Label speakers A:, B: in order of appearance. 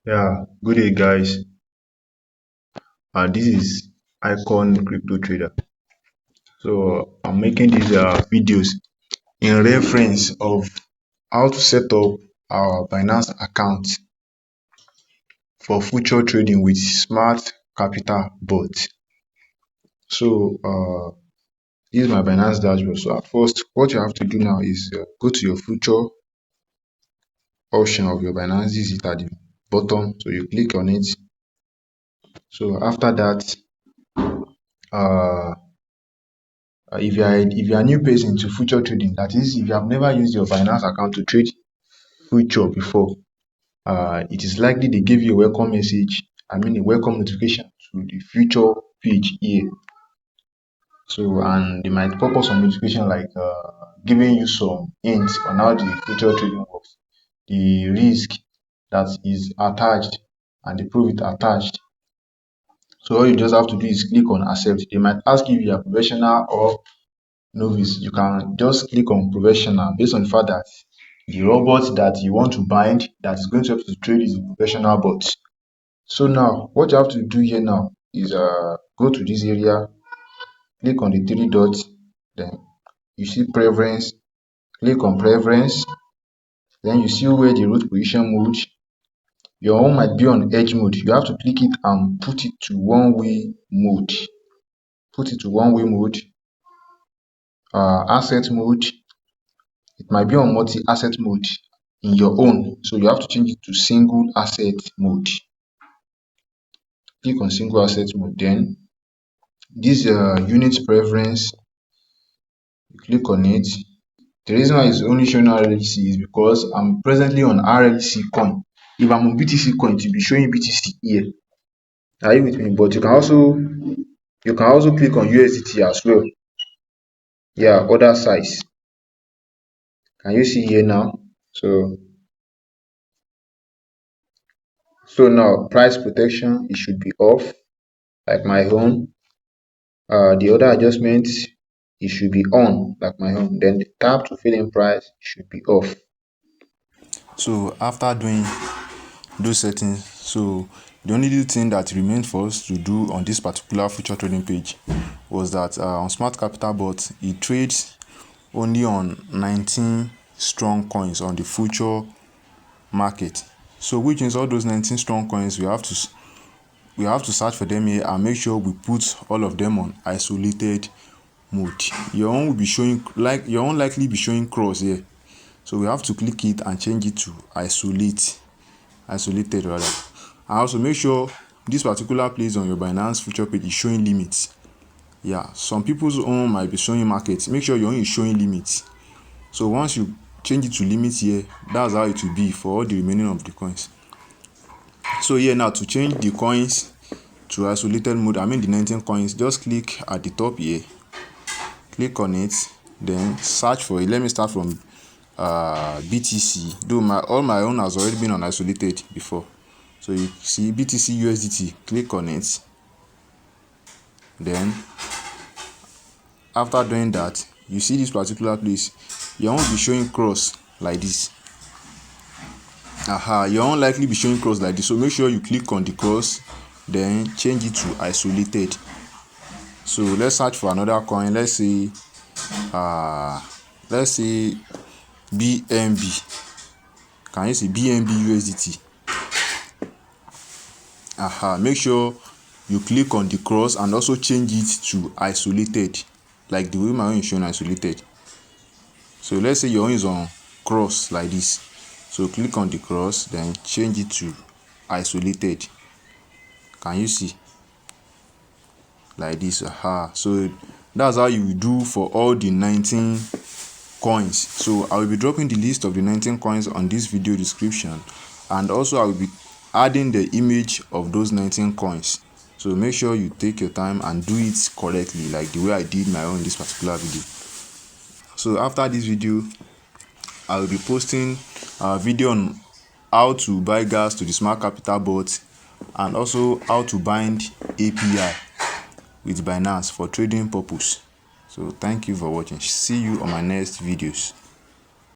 A: Yeah, good day, guys. This is Icon Crypto Trader. So I'm making these videos in reference of how to set up our Binance account for future trading with smart capital bot. So this is my Binance dashboard. So at first, what you have to do now is go to your future option of your Binance. This is it at the bottom. So you click on it. So after that, uh, if you are new person to future trading, that is, if you have never used your Binance account to trade future before, it is likely they give you a welcome message. I mean, a welcome notification to the future page here. So, and they might pop up some notification like giving you some hints on how the future trading works, the risk that is attached, and the profit attached. So all you just have to do is click on accept. They might ask you if you are professional or novice. You can just click on professional based on the fact that the robot that you want to bind that is going to help you to trade is a professional bot. So now what you have to do here now is go to this area, click on the three dots, then you see preference, click on preference, then you see where the root position mode. Your own might be on edge mode. You have to click it and put it to one-way mode. Put it to one-way mode. Asset mode, it might be on multi-asset mode in your own, so you have to change it to single asset mode. Click on single asset mode, then this unit preference, you click on it. The reason why it's only showing RLC is because I'm presently on RLC coin. If I'm on BTC coin, it will be showing BTC here. Are you with me? But you can also click on USDT as well. Yeah, other size. Can you see here now? So now price protection, it should be off, like my own. The other adjustments, it should be on, like my own. Then the tab to fill in price should be off.
B: So after doing those settings, so the only thing that remained for us to do on this particular future trading page was that on Smart Capital Bot, it trades only on 19 strong coins on the future market. So which means all those 19 strong coins, we have to search for them here and make sure we put all of them on isolated mode. Your own will be showing, like your own likely be showing cross here, so we have to click it and change it to isolated rather. And also make sure this particular place on your Binance future page is showing limits. Yeah, some people's own might be showing markets. Make sure your own is showing limits. So once you change it to limits here, that's how it will be for all the remaining of the coins. So here now, to change the coins to isolated mode, I mean the 19 coins, just click at the top here, click on it, then search for it. Let me start from BTC, though all my own has already been on isolated before. So you see BTC USDT, click on it. Then after doing that, you see this particular place, your own will be showing cross like this. Your own likely be showing cross like this, so make sure you click on the cross, then change it to isolated. So let's search for another coin. Let's say BNB. Can you see BNB USDT? Make sure you click on the cross and also change it to isolated, like the way my own is shown isolated. So let's say your own is on cross like this, so click on the cross, then change it to isolated. Can you see? Like this. So that's how you will do for all the 19 coins. So I will be dropping the list of the 19 coins on this video description, and also I will be adding the image of those 19 coins. So make sure you take your time and do it correctly, like the way I did my own in this particular video. So after this video, I will be posting a video on how to buy gas to the Smart Capital Bot, and also how to bind API with Binance for trading purpose. So thank you for watching. See you on my next videos.